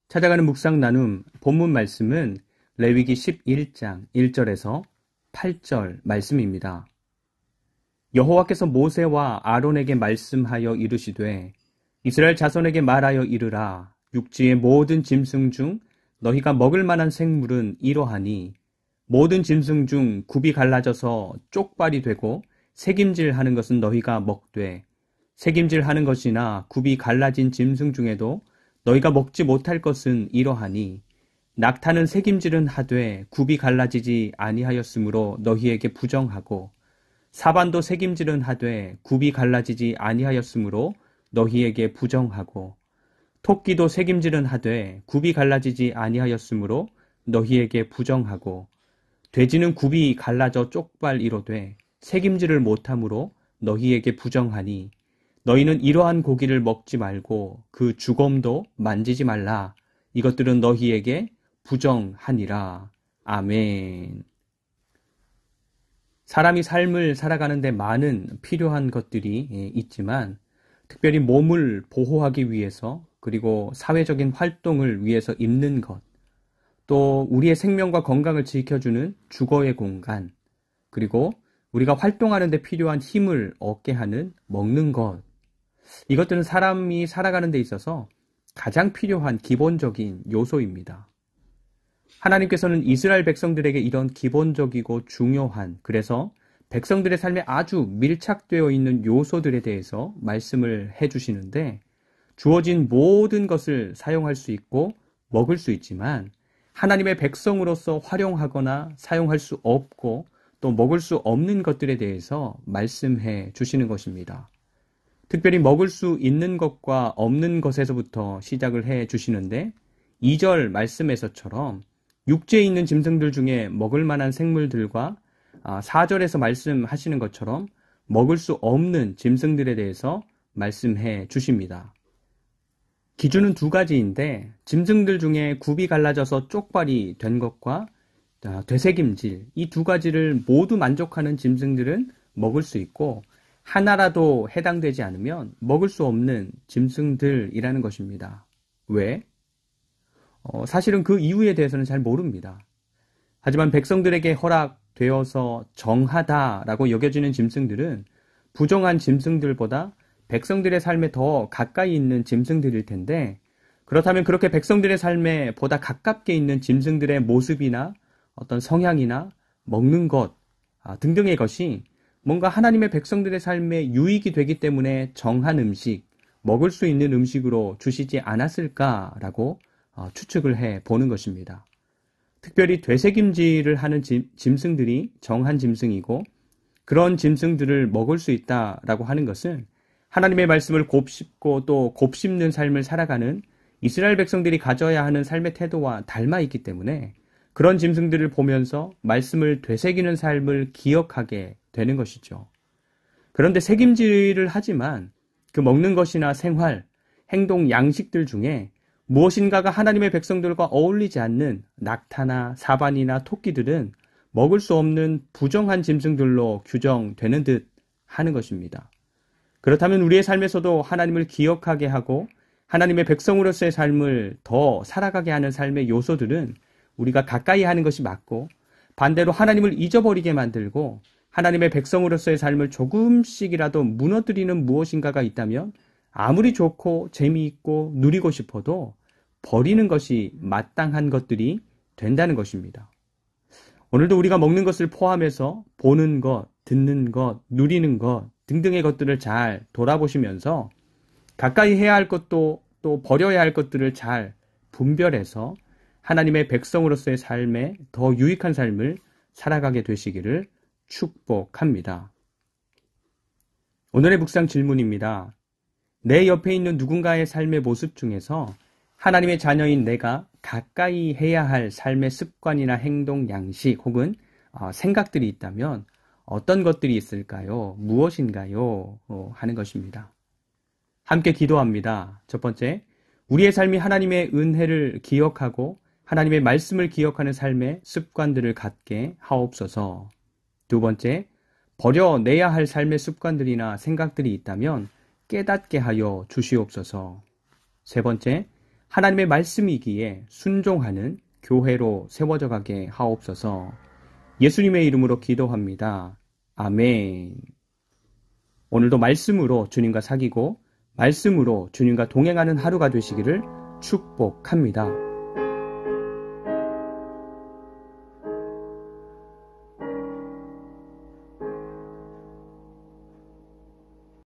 찾아가는 묵상 나눔 본문 말씀은 레위기 11장 1절에서 8절 말씀입니다. 여호와께서 모세와 아론에게 말씀하여 이르시되 이스라엘 자손에게 말하여 이르라. 육지의 모든 짐승 중 너희가 먹을 만한 생물은 이러하니 모든 짐승 중 굽이 갈라져서 쪽발이 되고 새김질하는 것은 너희가 먹되 새김질하는 것이나 굽이 갈라진 짐승 중에도 너희가 먹지 못할 것은 이러하니 낙타는 새김질은 하되 굽이 갈라지지 아니하였으므로 너희에게 부정하고 사반도 새김질은 하되 굽이 갈라지지 아니하였으므로 너희에게 부정하고 토끼도 새김질은 하되 굽이 갈라지지 아니하였으므로 너희에게 부정하고 돼지는 굽이 갈라져 쪽발이로되 새김질을 못함으로 너희에게 부정하니 너희는 이러한 고기를 먹지 말고 그 주검도 만지지 말라. 이것들은 너희에게 부정하니라. 아멘. 사람이 삶을 살아가는데 많은 필요한 것들이 있지만 특별히 몸을 보호하기 위해서 그리고 사회적인 활동을 위해서 입는 것, 또 우리의 생명과 건강을 지켜주는 주거의 공간, 그리고 우리가 활동하는 데 필요한 힘을 얻게 하는 먹는 것, 이것들은 사람이 살아가는 데 있어서 가장 필요한 기본적인 요소입니다. 하나님께서는 이스라엘 백성들에게 이런 기본적이고 중요한, 그래서 백성들의 삶에 아주 밀착되어 있는 요소들에 대해서 말씀을 해주시는데 주어진 모든 것을 사용할 수 있고 먹을 수 있지만 하나님의 백성으로서 활용하거나 사용할 수 없고 또 먹을 수 없는 것들에 대해서 말씀해 주시는 것입니다. 특별히 먹을 수 있는 것과 없는 것에서부터 시작을 해 주시는데 2절 말씀에서처럼 육지에 있는 짐승들 중에 먹을 만한 생물들과 4절에서 말씀하시는 것처럼 먹을 수 없는 짐승들에 대해서 말씀해 주십니다. 기준은 두 가지인데 짐승들 중에 굽이 갈라져서 쪽발이 된 것과 되새김질, 이 두 가지를 모두 만족하는 짐승들은 먹을 수 있고 하나라도 해당되지 않으면 먹을 수 없는 짐승들이라는 것입니다. 왜? 사실은 그 이유에 대해서는 잘 모릅니다. 하지만 백성들에게 허락되어서 정하다라고 여겨지는 짐승들은 부정한 짐승들보다 백성들의 삶에 더 가까이 있는 짐승들일 텐데 그렇다면 그렇게 백성들의 삶에 보다 가깝게 있는 짐승들의 모습이나 어떤 성향이나 먹는 것 등등의 것이 뭔가 하나님의 백성들의 삶에 유익이 되기 때문에 정한 음식, 먹을 수 있는 음식으로 주시지 않았을까라고 추측을 해 보는 것입니다. 특별히 되새김질을 하는 짐승들이 정한 짐승이고 그런 짐승들을 먹을 수 있다라고 하는 것은 하나님의 말씀을 곱씹고 또 곱씹는 삶을 살아가는 이스라엘 백성들이 가져야 하는 삶의 태도와 닮아 있기 때문에 그런 짐승들을 보면서 말씀을 되새기는 삶을 기억하게 되는 것이죠. 그런데 새김질을 하지만 그 먹는 것이나 생활, 행동, 양식들 중에 무엇인가가 하나님의 백성들과 어울리지 않는 낙타나 사반이나 토끼들은 먹을 수 없는 부정한 짐승들로 규정되는 듯 하는 것입니다. 그렇다면 우리의 삶에서도 하나님을 기억하게 하고 하나님의 백성으로서의 삶을 더 살아가게 하는 삶의 요소들은 우리가 가까이 하는 것이 맞고 반대로 하나님을 잊어버리게 만들고 하나님의 백성으로서의 삶을 조금씩이라도 무너뜨리는 무엇인가가 있다면 아무리 좋고 재미있고 누리고 싶어도 버리는 것이 마땅한 것들이 된다는 것입니다. 오늘도 우리가 먹는 것을 포함해서 보는 것, 듣는 것, 누리는 것 등등의 것들을 잘 돌아보시면서 가까이 해야 할 것도 또 버려야 할 것들을 잘 분별해서 하나님의 백성으로서의 삶에 더 유익한 삶을 살아가게 되시기를 축복합니다. 오늘의 묵상 질문입니다. 내 옆에 있는 누군가의 삶의 모습 중에서 하나님의 자녀인 내가 가까이 해야 할 삶의 습관이나 행동, 양식 혹은 생각들이 있다면 어떤 것들이 있을까요? 무엇인가요? 하는 것입니다. 함께 기도합니다. 첫 번째, 우리의 삶이 하나님의 은혜를 기억하고 하나님의 말씀을 기억하는 삶의 습관들을 갖게 하옵소서. 두 번째, 버려내야 할 삶의 습관들이나 생각들이 있다면 깨닫게 하여 주시옵소서. 세 번째, 하나님의 말씀이기에 순종하는 교회로 세워져 가게 하옵소서. 예수님의 이름으로 기도합니다. 아멘. 오늘도 말씀으로 주님과 사귀고 말씀으로 주님과 동행하는 하루가 되시기를 축복합니다.